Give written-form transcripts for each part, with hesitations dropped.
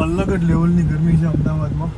અલગ જ લેવલની ગરમી છે અમદાવાદમાં.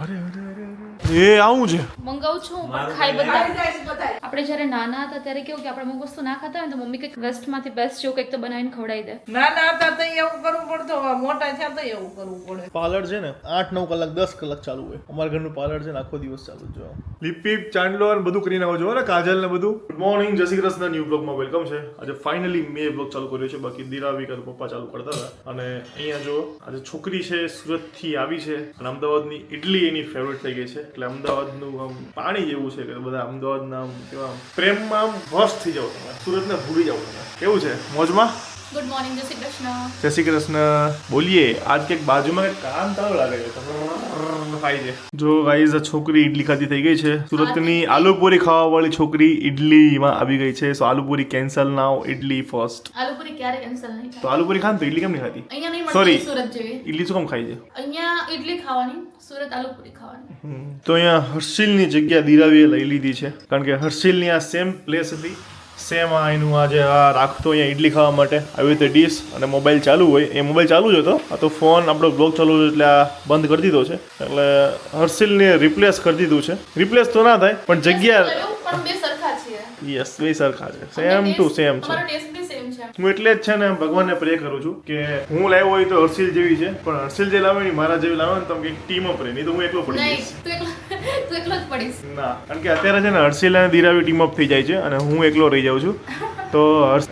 અરે અરે અરે અરે એ આવું છે મંગાવું છું પણ ખાઈ બધા. આપણે જ્યારે નાના હતા ત્યારે કેવું કે આપણે અમુક વસ્તુ ના ખાતા હોય તો મમ્મી કંઈક વેસ્ટમાંથી બેસ્ટ જેવું કંઈક તો બનાવીને ખવડાવી દે. નાના હતા તો એવું કરવું પડતું, હવે મોટા થયા તો એવું કરવું પડે. પાર્લર છે ને 8-9 કલાક 10 કલાક ચાલુ હોય. અમારા ઘરનું પાર્લર છે ને આખો દિવસ ચાલુ જ હોય. લીપીપ ચાંદલો ને બધું કરીને આવો છો ને, કાજલ ને બધું. ગુડ મોર્નિંગ, જય શ્રી કૃષ્ણ. ન્યૂ બ્લોગમાં વેલકમ છે. આજે ફાઇનલી મેં બ્લોગ ચાલુ કર્યો છે. બાકી દિરાવી કાલ પપ્પા ચાલુ કરતા હતા. અને અહીંયા જો આજે છોકરી છે સુરત થી આવી છે અને અમદાવાદની ઇડલી એની ફેવરેટ થઈ ગઈ છે. એટલે અમદાવાદનું આમ પાણી જેવું છે કે બધા અમદાવાદના કેવા પ્રેમમાં આમ વશ થઈ જાવ તમે, સુરતને ભૂલી જાવ તમે. કેવું છે મોજમાં? ગુડ મોર્નિંગ, જય શ્રી કૃષ્ણ. જય શ્રી કૃષ્ણ. બોલીએ આજ કંઈક બાજુમાં કંઈક કામ તાવ લાગે છે ખાઈ છે. જો ગાઈઝ આ છોકરી ઇડલી ખાતી થઈ ગઈ છે. સુરતની આલુપુરી ખાવા વાળી છોકરી ઇડલીમાં આવી ગઈ છે. સો આલુપુરી કેન્સલ નાઉ, ઇડલી ફર્સ્ટ. આલુપુરી ક્યારે કેન્સલ નહીં થાય. તો આલુપુરી ખાન તો ઇડલી કેમ નહીં ખાતી? અહીંયા નહીં Sorry. મળતી સુરત જેવી. ઇડલી શું કામ ખાઈ છે? અહીંયા ઇડલી ખાવાની, સુરત આલુપુરી ખાવાની. તો અહીંયા હર્ષિલની જગ્યા દિરાવીએ લઈ લીધી છે કારણ કે હર્ષિલની આ સેમ પ્લેસ હતી. સેમ આ એનું આજે આ રાખતો અહીંયા ઇડલી ખાવા માટે આવી રીતે ડીશ અને મોબાઈલ ચાલુ હોય. એ મોબાઈલ ચાલુ જ હતો, આ તો ફોન આપણો બ્લોગ ચાલુ હતો એટલે આ બંધ કરી દીધો છે. એટલે હર્ષિલને રિપ્લેસ કરી દીધું છે. રિપ્લેસ તો ના થાય પણ જગ્યા પણ બે સરખા છે. યસ બે સરખા છે, સેમ ટુ સેમ છે. અમારો ટેસ્ટ બી સેમ છે. હું એટલે જ છે ને ભગવાનને પ્રે કરું છું કે હું લાવ્યો હોય તો હર્ષિલ જેવી છે, પણ હર્ષિલ જે લાવે ને મારા જેવી લાવે ને તો એક ટીમ અપ રહે, નહીં તો હું એકલો પડી જઈશ. નહીં, તું એકલો જ પડીશ. ના, કારણ કે અત્યારે છે ને હર્ષિલ અને દિરાવી ટીમ અપ થઈ જાય છે અને હું એકલો રહી જાઉં છું. તો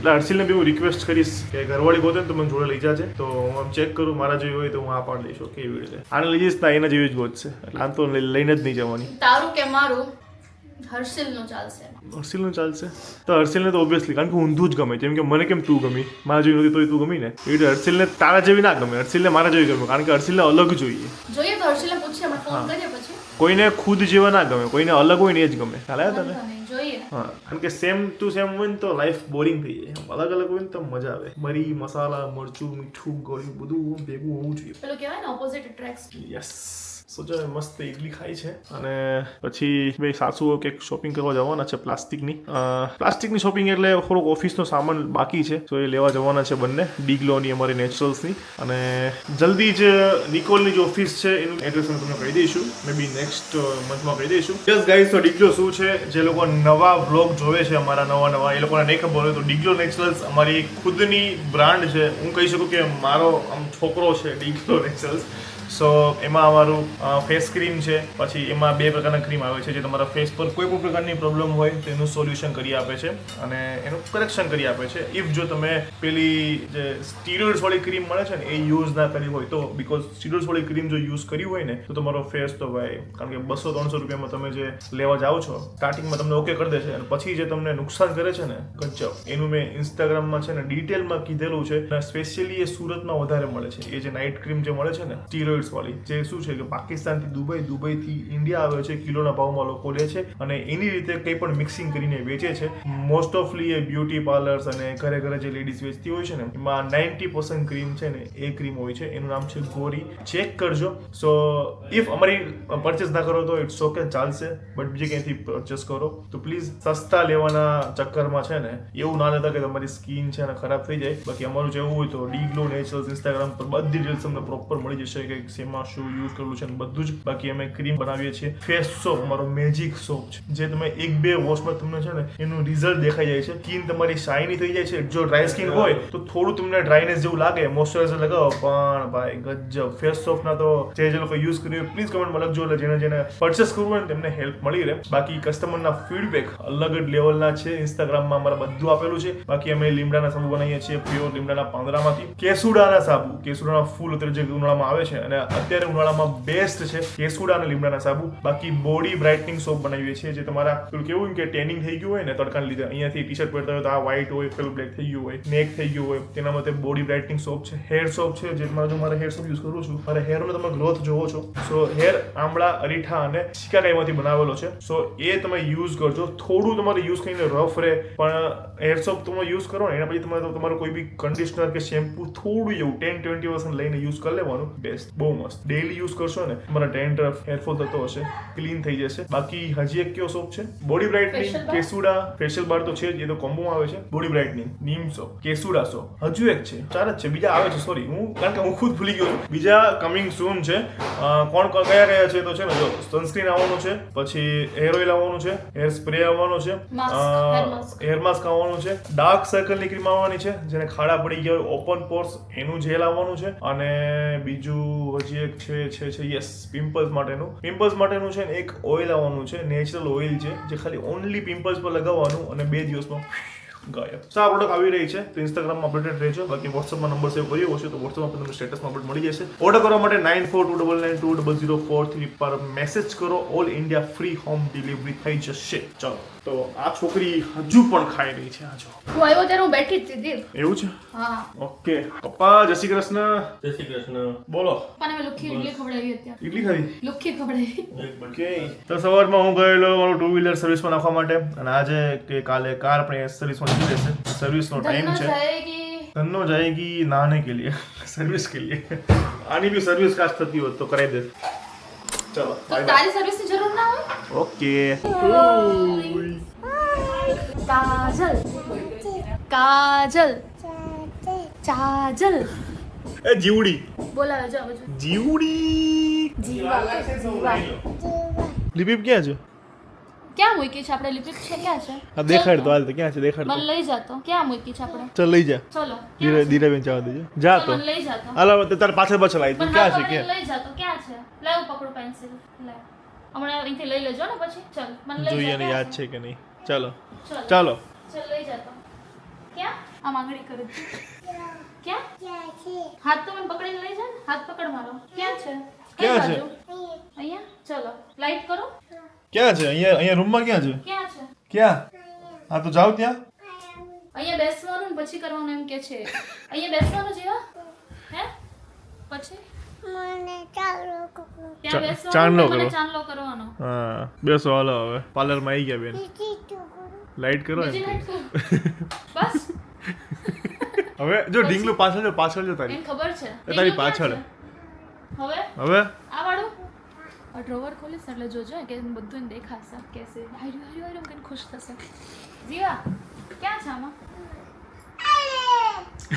હર્ષિલને બી હું રિક્વેસ્ટ કરીશ કે ઘરવાળી ગોતે ને તો મને જોડે લઈ જાજે. તો હું આમ ચેક કરું, મારા જેવી હોય તો હું આ પાડ લઈશ. કેવી રીતે આને લઈ જઈશ ના એના જેવી જ ગોતશે, એટલે આમ તો લઈને જ નહીં જવાની. તારું કે મારું? હર્ષિલનું ચાલશે. હર્ષિલનું ચાલશે તો હર્ષિલને તો ઓબ્વિયસલી, કારણ કે ઊંધું જ ગમે. જેમ કે મને કેમ તું ગમી, મારા જેવી નથી તોય તું ગમી ને, એવી રીતે હર્ષિલને તારા જેવી ના ગમે, હર્ષિલને મારા જેવી ગમે. કારણ કે હર્ષિલને અલગ જોઈએ. જોઈએ તો હર્ષિલને પૂછીએ, આપણે ફોન કરીએ પછી. કોઈને ખુદ જેવા ના ગમે, કોઈને અલગ હોય ને એ જ ગમે. ખ્યાલ આવ્યો તને? વાંધો નહીં, જોઈએ. હા, કારણ કે સેમ ટુ સેમ હોય ને તો લાઈફ બોરિંગ થઈ જાય. અલગ અલગ હોય ને તો મજા આવે. મરી, મસાલા, મરચું, મીઠું, ગળ્યું બધું ભેગું હોવું જોઈએ. પેલું કહેવાય ને ઓપોઝિટ એટ્રેક્ટ્સ. યસ. સોચો મસ્ત ઇડલી ખાઈ છે અને પછી ભાઈ સાસુઓ કંઈક શોપિંગ કરવા જવાના છે પ્લાસ્ટિકની શોપિંગ, એટલે થોડોક ઓફિસનો સામાન બાકી છે તો એ લેવા જવાના છે બંને, ડીગ્લોની અમારી નેચરલ્સની. અને જલ્દી જ નિકોલની જે ઓફિસ છે એનું એડ્રેસ હું તમને કહી દઈશું, મે બી નેક્સ્ટ મંથમાં કહી દઈશું. યસ ગાઈઝ, તો ડીગ્લો શું છે, જે લોકો નવા બ્લોગ જોવે છે અમારા નવા એ લોકોને નહીં ખબર હોય તો ડીગ્લો નેચરલ્સ અમારી ખુદની બ્રાન્ડ છે. હું કહી શકું કે મારો આમ છોકરો છે ડીગ્લો નેચરલ્સ. સો એમાં અમારું ફેસ ક્રીમ છે, પછી એમાં 2 પ્રકારના ક્રીમ આવે છે જે તમારા ફેસ પર કોઈ પણ પ્રકારની પ્રોબ્લેમ હોય તો એનું સોલ્યુશન કરી આપે છે અને એનું કરેક્શન કરી આપે છે. ઇફ જો તમે પેલી જે સ્ટીરોઇડ્સ વાળી ક્રીમ મળે છે ને એ યુઝ ના કરી હોય તો, બીકોઝ સ્ટીરોઇડ્સ વાળી ક્રીમ જો યુઝ કરી હોય ને તો તમારો ફેસ તો ભાઈ, કારણ કે 200-300 રૂપિયામાં તમે જે લેવા જાઓ છો સ્ટાર્ટિંગમાં તમને ઓકે કરી દેશે અને પછી જે તમને નુકસાન કરે છે ને ગજબ, એનું મેં ઇન્સ્ટાગ્રામમાં છે ને ડિટેલમાં કીધેલું છે. અને સ્પેશિયલી એ સુરતમાં વધારે મળે છે. એ જે નાઇટ ક્રીમ જે મળે છે ને સ્ટીરોઇડ વાળી, જે શું છે કે પાકિસ્તાનથી દુબઈથી ઇન્ડિયા આવે છે, કિલોના ભાવમાં લોકો લે છે અને એની રીતે કંઈ પણ મિક્સિંગ કરીને વેચે છે. મોસ્ટ ઓફલી એ બ્યુટી પાર્લર્સ અને ઘરે ઘરે જે લેડીઝ વેચતી હોય છે ને એમાં 90% ક્રીમ છે ને એ ક્રીમ હોય છે. એનું નામ છે ગોરી. ચેક કરજો. સો ઇફ અમારી પરચેસ ના કરો તો ઇટ્સ ઓકે, ચાલશે, બટ બીજે ક્યાંયથી પરચેસ કરો તો પ્લીઝ સસ્તા લેવાના ચક્કરમાં છે ને એવું ના લેતા કે તમારી સ્કિન છે ને ખરાબ થઈ જાય. બાકી અમારું જેવું હોય તો ડીગ્લો નેચરલ્સ ઇન્સ્ટાગ્રામ પર બધી ડિટેલ્સ તમને પ્રોપર મળી જશે કે શેમાં શું યુઝ કરેલું છે બધું જ. બાકી અમે ક્રીમ બનાવીએ છીએ. ફેસ સોપ અમારો મેજિક સોપ છે, જે તમે 1-2 વોશમાં તમને છે ને એનું રિઝલ્ટ દેખાઈ જાય છે. સ્કિન તમારી શાઇની થઈ જાય છે. જો ડ્રાય સ્કિન હોય તો થોડું તમને ડ્રાયનેસ જેવું લાગે, મોઇશ્ચરાઇઝર લગાવો, પણ ભાઈ ગજબ. ફેસ સોપના તો જે લોકો યુઝ કર્યું પ્લીઝ કમેન્ટમાં લખજો, એટલે જેને પરચેસ કરવું હોય ને તેમને હેલ્પ મળી રહે. બાકી કસ્ટમરના ફીડબેક અલગ જ લેવલના છે. ઇન્સ્ટાગ્રામમાં અમારા બધું આપેલું છે. બાકી અમે લીમડાના સાબુ બનાવીએ છીએ, પ્યોર લીમડાના પાંદડામાંથી. કેસુડાના સાબુ, કેસુડાના ફૂલ અત્યારે જે ઉનાળામાં આવે છે અને અત્યારે ઉનાળામાં બેસ્ટ છે કેસુડા અને લીમડાના સાબુ. બાકી બોડી બ્રાઇટનિંગ સોપ બનાવીએ છીએ, જે તમારા પેલું કેવું કે ટેનિંગ થઈ ગયું હોય ને તડકાને લીધે, અહીંયાથી ટી-શર્ટ પહેરતા હોય તો આ વ્હાઈટ હોય, પેલું બ્લેક થઈ ગયું હોય, નેક થઈ ગયું હોય, તેના માટે બોડી બ્રાઇટનિંગ સોપ છે. હેર સોપ છે, જે મારા હેર સોપ યુઝ કરું છું. મારા હેરનો તમે ગ્રોથ જોવો છો. સો હેર આમળા, અરીઠા અને શિકાકાઈમાંથી બનાવેલો છે. સો એ તમે યુઝ કરજો. થોડું તમારે યુઝ કરીને રફ રહે, પણ હેર સોપ તમે યુઝ કરો ને એના પછી તમારું કોઈ બી કન્ડિશનર કે શેમ્પુ થોડું એવું 10-20% લઈને યુઝ કરી લેવાનું. બેસ્ટ, બહુ મસ્ત. ડેઈલી યુઝ કરશો ને તમારા ડેન્ડ્રફ હેરફોલ થતો હશે ક્લીન થઈ જશે. બાકી હજી એક કયો સોપ છે બોડી બ્રાઇટનિંગ Facial bar? કેસુડા ફેશિયલ બાર તો છે જ, એ તો કોમ્બોમાં આવે છે. બોડી બ્રાઇટનિંગ નીમ સોપ કેસુડા સોપ હજુ એક છે, 4 જ છે, બીજા આવે છે સોરી હું કારણ કે હું ખુદ ભૂલી ગયો છું. બીજા કમિંગ સૂન છે. કોણ કયા છે તો છે ને જો સનસ્ક્રીન આવવાનું છે, પછી હેર ઓઇલ આવવાનું છે, હેર સ્પ્રે આવવાનો છે, hair mask. હેર માસ્ક આવવાનું છે, ડાર્ક સર્કલની ક્રીમ આવવાની છે જેને ખાડા પડી ગયા હોય ઓપન પોર્સ એનું જેલ આવવાનું છે, અને બીજું હજી એક છે યસ પિમ્પલ્સ માટેનું છે ને એક ઓઇલ આવવાનું છે, નેચરલ ઓઇલ છે જે ખાલી ઓનલી પિમ્પલ્સ પર લગાવવાનું અને 2 દિવસમાં ગાયબ. આ પ્રોડક્ટ આવી રહી છે તો ઇન્સ્ટાગ્રામમાં અપડેટેડ રહેજો. બાકી વોટ્સઅપમાં નંબર સેવ કર્યો હશે તો વોટ્સઅપમાં તમને સ્ટેટસમાં અપડેટ મળી જશે. ઓર્ડર કરવા માટે 9429920043 પર મેસેજ કરો. All India free home delivery થઈ જશે. ચલો તો આ છોકરી હજુ પણ ખાઈ રહી છે. આ જો હું આવ્યો ત્યારે હું બેઠી જ હતી. એવું છે. હા ઓકે પપ્પા જય શ્રી કૃષ્ણ. જય શ્રી કૃષ્ણ. બોલો. પપ્પાને મેં લુખ્ખી ઇડલી ખવડાવી અત્યારે. ઇડલી ખાવી? લુખ્ખી ખવડાવી. ઓકે તો સવારમાં હું ગયેલો મારું 2 વ્હીલર સર્વિસમાં નાખવા માટે, અને આજે કે કાલે કાર આપણે સર્વિસમાં જતી રહેશે. સર્વિસનો ટાઈમ ધન્નો છે. જાયેગી. ધન્નો જાયેગી નહાने के लिए સર્વિસ के लिए. આની બી સર્વિસ કાશ થતી હોત તો કરાવી દે. ચલો તો બાય તારી સર્વિસની જરૂર ના હોય. ઓકે. કાજલ કાજલ ચાજલ એ જીવડી બોલાવે જો બધું. જીવડી જીવા જીવા લિપિપ ક્યાં છે? ક્યાં મૂકી છે આપણે? લિપિપ છે ક્યાં છે? આ દેખાડ તો હાલ તો ક્યાં છે દેખાડ મને લઈ જાતો. ક્યાં મૂકી છે આપણે? તો લઈ જા. ચલો ધીરેબેન જવા દેજો. જા તો મને લઈ જાતો. હાલો તારે પાછળ આવી તું પણ ક્યાં હા, છે મને ક્યાં લઈ જાતો. ક્યાં છે? લાવ પકડો પેન્સિલ. લાવ હમણાં અહીંથી લઈ લેજો ને પછી. ચલ મને લઈ જોઈએ જા. ને યાદ છે કે નહીં. ચાલો ચલ ચાલો ચલ લઈ જાતો. ક્યાં? આમ આંગળી કરે છે. ક્યાં? હાથ તો મને પકડીને લઈ જા ને. હાથ પકડ મારો. ક્યાં છે? કઈ ક્યાં છે? બાજુ? અહીંયા. ચલો લાઈટ કરો. ક્યાં છે? અહીંયા રૂમમાં ક્યાં છે? ક્યાં છે? ક્યાં? હા તો જાવ ત્યાં. અહીંયા બેસવાનું ને પછી કરવાનું એમ કે છે. અહીંયા બેસવાનું જીવા? હે? પછી ત્યાં બેસવાનું ચાંદલો ને મને કરો. ચાંદલો કરવાનો. હા બેસો હાલો હવે પાર્લરમાં આવી ગયા બેન. લાઈટ કરો બીજી એમ. લાઈટ કરો. બસ હવે જો ઢીંગલું પાછળ જો તારી. એને ખબર છે. એ તારી ઢીંગલું પાછળ. ક્યાં છે? હવે હવે આ વાળું આ ડ્રોવર ખોલીશ એટલે જોજો કે બધું એને દેખાશે કેસે હાર્યું કરીને ખુશ થશે. જીવા ક્યાં છે આમાં?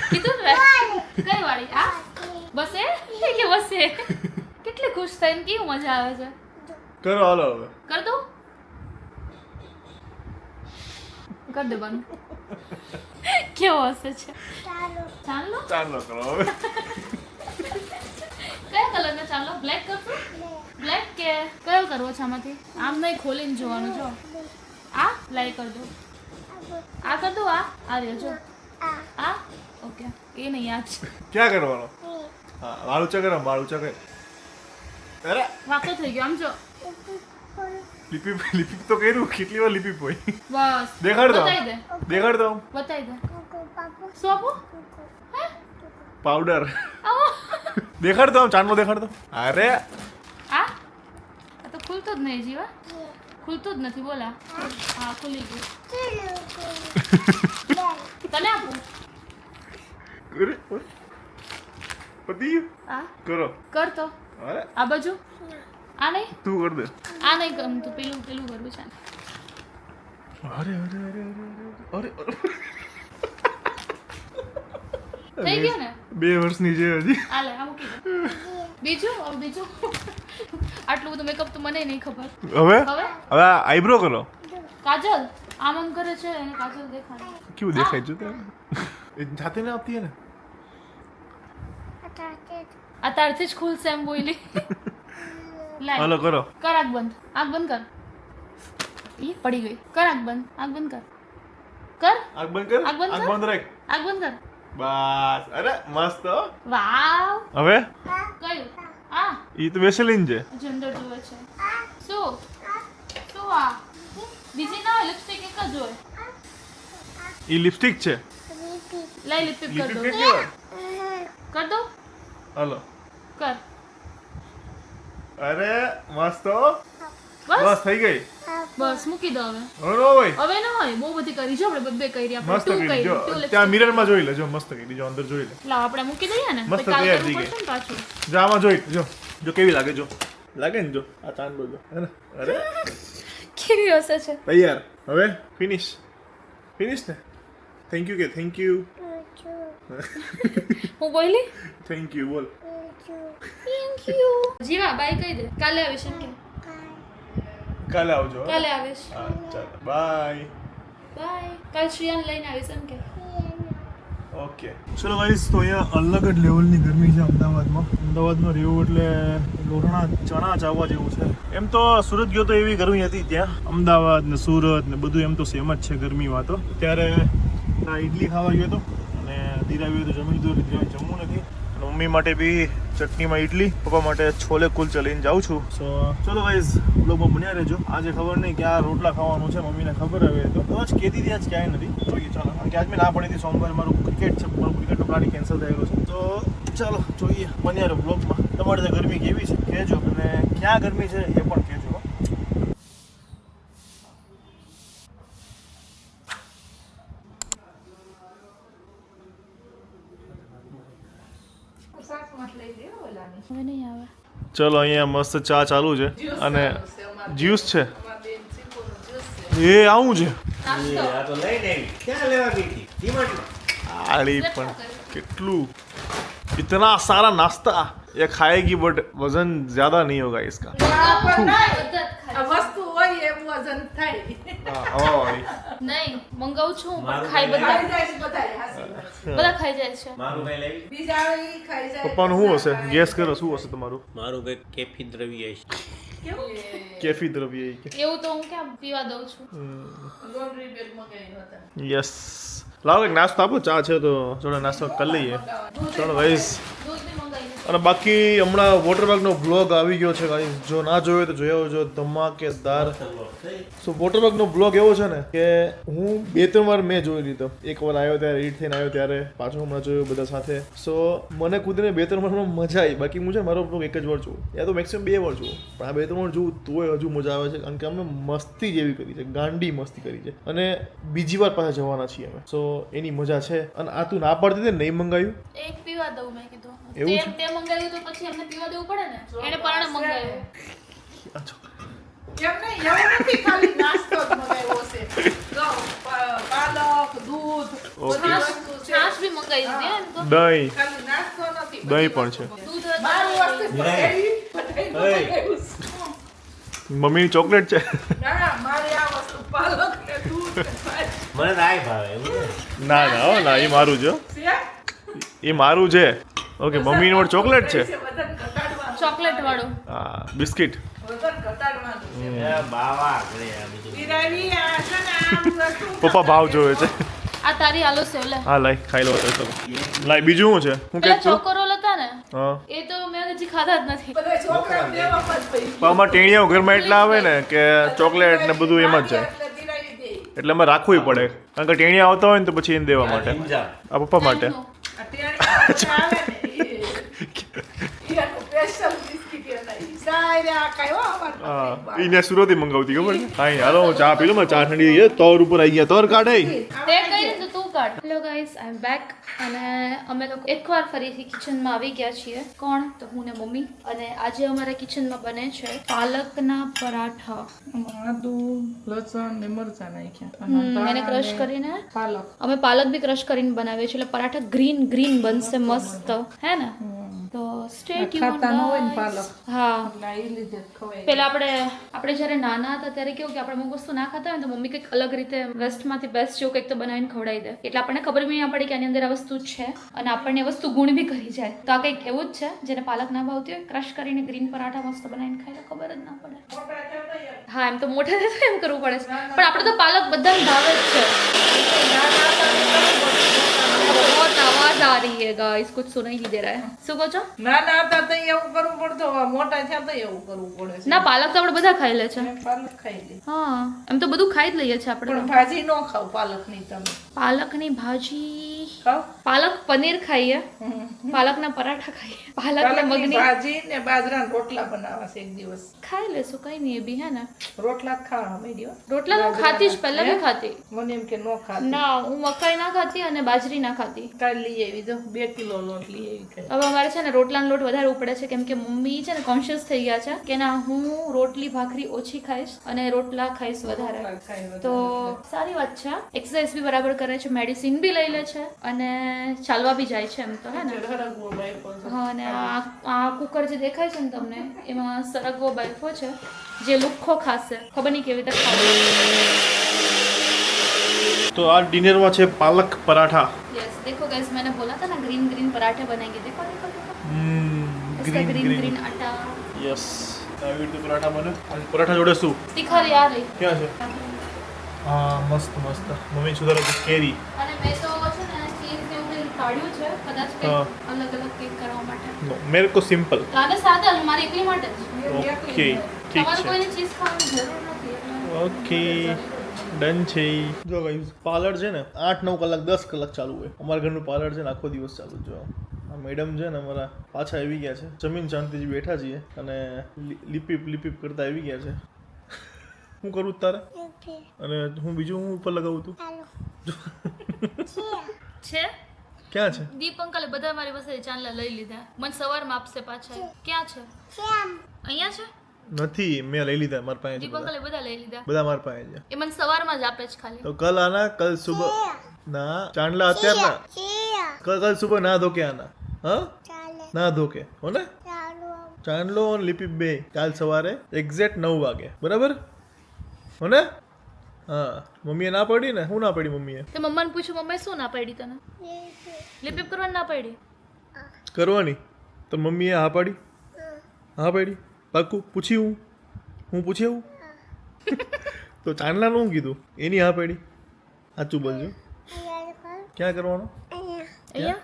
કીધું ને કઈ વાળી? આ બસે કે બસે? કેટલી ખુશ થઈને કેવું મજા આવે છે. કરો હાલો હવે. કર દઉં? કર દે બંધ. કેવો હશે છે? ચાલો ચાલો કરો હવે. કયા કલરનો ચાલો? બ્લેક કરશું? બ્લેક કે કયો કરવો છે આમાંથી? આમ નહીં ખોલીને જોવાનું. જો આ લાઈ કર દો. આ કર દો. આ રહ્યો જો. આ ઓકે એ નહીં યાદ છે. ક્યાં કરવાનો? હા વાળ ઊંચા કરો વાળ ઊંચા કર. અરે વાંકો થઈ ગયો આમ જો. લિપિપ તો કર્યું કેટલી વાર લિપિપ હોય. બસ દેખાડ દો. બતાવી દે. દેખાડ દો. બતાવી દે. શું આપું? હે પાવડર આવો. દેખાડ દો આમ ચાંદલો દેખાડ દો. અરે આ તો ખુલતો જ નહીં જીવા. ખુલતું જ નથી. બોલા હા ખુલી ગયું. તને આપું? અરે પતિ આ કરો. કર તો. અરે આ બાજુ. આ નહીં. તું કર દે. આ નહીં ગમતું. પેલું કરવું છે. અરે થઈ ગયું ને? 2 વર્ષની છે હજી. આ લે આ મૂકી દે. બીજું આટલું બધું મેકઅપ તો મને નહીં ખબર. હવે હવે હવે આઈબ્રો કરો. કાજલ આમ કરે છે અને કાજલ દેખાડે. કેવું દેખાય છે તો એ જાતે ને આપતી હે ને. આ તારથી જ ખુલશે એમ બોલી. લાય હાલો કરો. કર આંખ બંધ. આંખ બંધ કર. ઈ પડી ગઈ. કર આંખ બંધ. આંખ બંધ કર. કર આંખ બંધ કર. આંખ બંધ આંખ કર. બંધ રાખ. આંખ બંધ કર. બસ અરે મસ્ત હો. વાવ. હવે કયું? આ ઈ તો વેસેલિન છે. જેન્ડર જુએ છે. શું આ બીજી ના લિપસ્ટિક એક જ હોય. ઈ લિપસ્ટિક છે. લાઈ લિપસ્ટિક કર લિપસ્ટિક દો. કેવાય. કર દો. હાલો. કર. અરે મસ્ત હો. બસ બસ થઈ ગઈ. બસ મૂકી દો હવે. હવે નો હોય. હવે ન હોય. બહુ બધી કરી જો આપણે બે કરી આપણે મસ્ત ટુ કરી કરી જો ટુ ત્યાં મિરરમાં જોઈ લેજો મસ્ત કરી જો અંદર જોઈ લે. લાવ આપણે મૂકી દઈએ ને મસ્ત પછી કાલ તૈયાર કરવું થઈ પડશે ને પાછું. જો આમાં જોઈ જો જો કેવી લાગે જો. લાગે ને જો આ ચાંદલો જો હે ને અરે કેવી હશે છે તૈયાર હવે ફિનિશ ને થેન્ક યુ કે થેન્ક યુ હું બોલી થેન્ક યુ બોલ થેન્ક યુ જીવા બાય કહી દે કાલે આવીશ એમ કે કાલે આવજો હો. કાલે આવીશ હા ચાલો બાય બાય કાલ શ્રિયાન લઈને આવીશ એમ કે ઓકે ચલો ગાઈસ તો અહીંયા અલગ જ લેવલની ગરમી છે અમદાવાદમાં રહેવું એટલે લોરણા ચણા ચાવવા જેવું છે એમ તો સુરત ગયો તો એવી ગરમી હતી ત્યાં અમદાવાદ ને સુરત ને બધું એમ તો સેમ જ છે ગરમીમાં તો ત્યારે ઇડલી ખાવા ગયો હતો અને ધીરાવી તો જમી લીધું ધીરાવી જમવું નથી અને મમ્મી માટે બી ચટણીમાં ઇડલી પપ્પા માટે છોલે કુલચા લઈને જાઉં છું સો ચલો ગાઈઝ બ્લોગમાં બન્યા રહેજો આજે ખબર નહીં કે આ રોટલા ખાવાનું છે મમ્મીને ખબર હવે તો આજ કહેતી હતી આજ ક્યાંય નથી જોઈએ ચાલો કારણ કે આજ મેં ના પડી હતી સોમવારે મારું ક્રિકેટ છે મારું ક્રિકેટનો પ્લાનિંગ કેન્સલ થયેલો છે તો ચાલો જોઈએ બન્યા રહો બ્લોગમાં તમારે ત્યાં ગરમી કેવી છે કહેજો અને ક્યાં ગરમી છે એ પણ કહેજો હવે નહીં આવે ચલો અહીંયા મસ્ત ચા ચાલુ છે અને જ્યુસ છે એ આવું છે નાસ્તો આળી પણ કેટલું इतना सारा नाश्ता ये खाएगी बट वजन ज्यादा नहीं होगा इसका આ વસ્તુ હોય એવું વજન થાય નહીં મંગાવું છું પણ ખાઈ બધા ખાઈ જાય છે બધાય, હાચી વાત છે. બધા ખાઈ જાય છે બીજા આવે ઈ ખાઈ જાય. પપ્પાનું શું હશે ગેસ કરો શું હશે તમારું મારું કંઈક કેફી દ્રવ્ય છે કેફી દ્રવ્ય એવું તો હું ક્યાં પીવા દઉં છું લોન્ડ્રી બેગ મંગાવ્યા હતા. યસ લાવો એક નાસ્તો આપો ચા છે તો થોડો નાસ્તો કરી લઈએ ચલો ગાઈસ દૂધ બી મંગાવી દે. અને બાકી હમણાં વોટર પાર્કનો બ્લોગ આવી ગયો છે ગાઈસ જો ના જોયો તો જોઈ આવજો ધમાકેદાર સો વોટર પાર્કનો બ્લોગ એવો છે ને કે હું 2-3 વાર મેં જોઈ લીધો એક વાર આવ્યો ત્યારે એડિટ થઈને આવ્યો ત્યારે પાછો હમણાં જોયો બધા સાથે સો મને ખુદને 2-3 વારમાં મજા આવી બાકી હું છે ને મારો બ્લોગ એક જ વાર જોઉં યા તો મેક્સિમમ 2 વાર જોઉં પણ આ 2-3 વાર જોઉં તોય હજુ મજા આવે છે કારણ કે અમે મસ્તી જેવી કરી છે ગાંડી મસ્તી કરી છે અને બીજી વાર પાછા જવાના છીએ અમે સો એની મજા છે અને આ તું ના પાડતી હતી ને નહીં મંગાવ્યું એક પીવા દઉં મેં કીધું એવું છે? તે મંગાવ્યું તો પછી અમને પીવા દેવું પડે ને એને પરણે મંગાવ્યું અચ્છા એમ નહીં, એવું નથી, ખાલી નાસ્તો જ મંગાવ્યો છે. જો, પાલક, દૂધ, ઓકે. બધી વસ્તુ છે. છાશ બી મંગાવી દીધી એમ તો દહીં ખાલી નાસ્તો નથી, દહીં બધી પણ વસ્તુ છે. દૂધ બારું હતું. વસ્તુ બધાય મંગાવ્યું છે. મમ્મીની ચોકલેટ છે ના, મારે આ વસ્તુ પાલક ને દૂધ ને ભાજી મને રાય ભાવે એવું ને ના ના હો ના એ મારું છે હો. છે. એ મારું છે ઓકે મમ્મીની વડ ચોકલેટ છે વજન ઘટાડવાનું. ચોકલેટ વાળું હા બિસ્કિટ વજન ઘટાડવાનું છે. એ બાવા આગળ આ બીજું ઈરાની આ છે ને આમ વસ્તુ પપ્પા ભાવ જોવે છે આ તારી આલુ સેવ લે હા લાઈ ખાઈ લો તો ચલો લાઈ બીજું શું છે હું પેલા કે છું ચોકોરોલ હતા ને હા એ તો મેં હજી ખાધા જ નથી બધા છોકરા દેવા મત ભાઈ. પણ અમારા ટેણીયા ઘરમાં એટલા આવે ને કે ચોકલેટ ને બધું એમ જ જાય એટલે દિલાવી દે. એટલે અમે રાખવું પડે કારણ કે ટેણીયા આવતા હોય ને તો પછી એને દેવા માટે સમજાવ આ પપ્પા માટે આ ટેણી આવે ને એનું special biscuit એના. ઈ સાયરે આ કાંઈ હો અમારે હા પકડી એને સુરતથી મંગાવતી ખબર છે હા હાલો હું ચા પી લઉં મારે ચા ઠંડી થઈ તોર ઉપર આવી ગયા તોર કાઢે તે કઈ રીતે તું કાઢ hello guys I am back અને અમે લોકો એકવાર ફરીથી કિચનમાં આવી ગયા છીએ કોણ તો હું ને મમ્મી અને આજે અમારા કિચનમાં બને છે પાલકના પરાઠા આદુ, લસણ ને મરચાં નાખ્યા. એને ક્રશ કરીને પાલક. અમે પાલક બી ક્રશ કરીને બનાવીએ છીએ એટલે પરાઠા ગ્રીન ગ્રીન બનશે મસ્ત હે ને તો સ્ટે ખાતા ન હોય ને પાલક. હા એટલે આ ઈ લીધે જ ખવાય. પેલા આપણે જ્યારે નાના હતા ત્યારે કેવું કે આપણે અમુક વસ્તુ ના ખાતા હોય ને તો મમ્મી કંઈક અલગ રીતે વેસ્ટમાંથી બેસ્ટ જેવું કંઈક તો બનાવીને ખવડાવી દે એટલે આપણને ખબર બી ના પડે કે આની અંદર આ વસ્તુ છે અને આપણને એ વસ્તુ ગુણ બી કરી જાય તો આ કંઈક એવું જ છે જેને પાલક ના ભાવતી હોય ક્રશ કરીને ગ્રીન પરાઠા મસ્ત બનાવીને ખાઈ લે ખબર જ ના પડે હા એમ તો મોટા થાય તો એમ કરવું પડે છે પણ આપણે તો પાલક બધાને ભાવે જ છે बहुत आवाज आ रही है गाइस कुछ सुनाई नहीं दे रहा है શું કહો છો નાના હતા તો એવું કરવું પડતું, હવે મોટા થયા તો એવું કરવું પડે છે. ના પાલક તો આપણે બધા ખાઈ લે છે પાલક ખાઈ લે. હા એમ તો બધું ખાઈ જ લઈએ છીએ આપણે પણ ભાજી ન ખાવ પાલકની તમે. પાલકની ભાજી ખાવ પાલક પનીર ખાઈએ, પાલકના પરાઠા ખાઈએ, પાલકના પાલકની મગની ભાજી ને બાજરાના રોટલા બનાવવા છે એક દિવસ. ખાઈ લેશું, કઈ નહીં એ બી હે ને. રોટલા જ ખાવા માંડ્યો. રોટલા તો હું ખાતી જ, પહેલા બી ખાતી. મને એમ કે નો ખાતી. ના, હું મકાઈ ના ખાતી અને બાજરી ના ખાતી. કાલ લઈ આવી જો 2 કિલો લોટ લઈ આવી ખાઈ. હવે અમારે છે ને રોટલાનો લોટ વધારે ઉપડે છે, કેમ કે મમ્મી છે ને કોન્શિયસ થઈ ગયા છે કે ના હું રોટલી ભાખરી ઓછી ખાઈશ અને રોટલા ખાઈશ વધારે. ખાઈ વધારે. તો સારી વાત છે. એક્સરસાઇઝ બી બરાબર કરે છે, મેડિસિન બી લઈ લે છે અને ચાલવા બી જાય છે એમ તો હે ને. હરગવો બાયકો છે. હા, અને આ કુકર જે દેખાય છે ને તમને, એમાં સરગવો બાફો છે જે લુખ્ખો ખાશે, ખબર નહીં કેવી રીતે ખાશે. તો આ ડિનરમાં છે પાલક પરાઠા. यस, देखो गाइस, मैंने बोला था ना ग्रीन ग्रीन पराठे बनेंगे. देखो देखो देखो, इसका ગ્રીન ग्रीन ગ્રીન ग्रीन आटा. યસ, આવી રીતે પરાઠા બને. અને પરાઠા જોડે શું તીખા યાર રહી. ક્યાં છે? હા, મસ્ત મસ્ત. મમ્મી સુધારે છે કેરી. અને મેં તો છે ને ચીઝ ને એવું કાઢ્યું છે, કદાચ કંઈક હા. અલગ અલગ કેક કરવા માટે. નો, મેરે કો સિમ્પલ. તો આને સાદા મારી એકલી માટે જ. ઓકે, ઠીક તમારે છે. કોઈને ચીઝ ખાવાની જરૂર નથી એટલે. ઓકે, ડન છે. જો ગાઈસ, પાર્લર છે ને 8-9 કલાક 10 કલાક ચાલુ હોય. અમારા ઘરનું પાર્લર છે ને આખો દિવસ ચાલુ જ. જો આ મેડમ છે ને અમારા પાછા આવી ગયા છે, જમીન શાંતિથી બેઠા છીએ અને લીપીપ કરતા આવી ગયા છે. હું કરું તારે? અને હું બીજું હું ઉપર લગાવું તું? છે ક્યાં છે? દીપ અંકલે બધા મારી પાસે ચાંદલા લઈ લીધા. મને સવારમાં આપશે પાછા. ક્યાં છે? અહીંયા છે? નથી, મેં લઈ લીધા. મારા પાસે છે દીપ બધા. અંકલે બધા લઈ લીધા. બધા મારા પાસે છે. એ મને સવારમાં જ આપે છે ખાલી. તો કલ આના, કલ સુબહ ના ચાંદલા અત્યારના. કલ સુબહ ના ધો કે આના. હા, ના ધો કે હો ને. ચાંદલો અને લિપી બે કાલ સવારે એક્ઝેક્ટ 9 વાગે, બરાબર હો ને? હા, મમ્મીએ ના પડી ને. હું ના પડી મમ્મીએ? તે મમ્માને પૂછ્યું, મમ્મીએ શું ના પાડી તને? લિપ કરવાની ના પાડી. કરવાની તો મમ્મીએ હા પાડી. હા પાડી પાક્કું? પૂછી હું પૂછી આવું? તો ચાંદલાનું હું કીધું? એની હા પાડી. સાચું બોલજો. ક્યાં કરવાનું? અહીંયા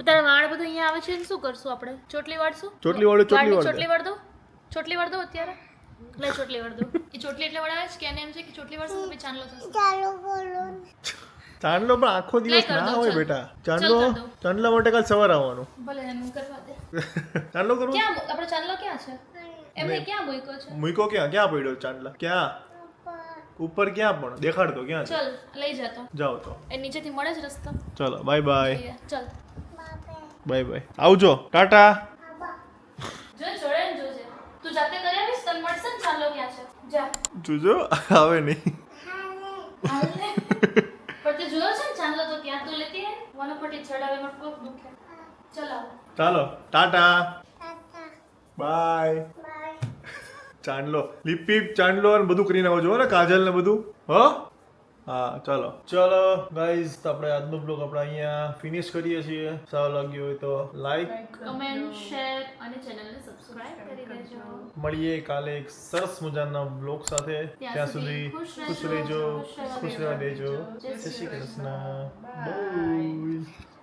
તારા વાળ બધું અહીંયા આવે છે ને શું કરશું આપણે? ચોટલી વાળશું? ચોટલી વાળો, ચોટલી વાળની વાળો. ચોટલી વાળ દો. ચોટલી વાળ દો અત્યારે. લે ચોટલી વાળ દો. એ ચોટલી એટલે વળાવે છે કે એને એમ છે કે ચોટલી વાળશું તો પછી ચાંદલો થશે. ચાંદલો પણ આખો દિવસ લઈ કર ના દો, હોય ચાલ. બેટા. ચાલ ચાંદલો કર દો. ચાંદલા માટે કાલ સવારે આવવાનું. ભલે એનું કરવા દે. ચાંદલો કરવું? ક્યાં આપણો ચાંદલો ક્યાં છે? એમને ક્યાં મૂક્યો છે? મૂકો ક્યાં? ક્યાં પડ્યો ચાંદલા? ક્યાં? ઉપર ક્યાં પણ? દેખાડતો ક્યાં છે? ચલ લઈ જતો. જાઓ તો. એ નીચેથી મળે જ રસ્તો. ચલો, બાય બાય. ચલ. Bye bye. આવજો. ટાટા. જો જોડે ને જોજે. તું જાતે કરી આવીશ તને મળશે ને ચાંદલો ક્યાં છે? જા. જોજો આવે નહીં. હાલને. પણ તે જોયો છે ને ચાંદલો તો ક્યાં તું લેતી હે? વનપટી ચડાવે મત પગ દુખે. ચલ આવ. ચાલો, ટાટા. બાય. ચાંદલો, લીપીપ ચાંદલો ને બધું કરીને આવજો હો ને, કાજલ ને બધું. હો? હા, ચાલો ગાઈઝ, તો આપણે આજનો બ્લોગ આપણે અહીંયા ફિનિશ કરીએ છીએ. સારો લાગ્યો હોય તો લાઈક, કમેન્ટ, શેર અને ચેનલને સબસ્ક્રાઇબ કરી દેજો. મળીએ કાલે એક સરસ મજાના બ્લોગ સાથે. ત્યાં સુધી ખુશ રહેજો, ખુશ રહેવા દેજો. જય શ્રી કૃષ્ણ. બાય.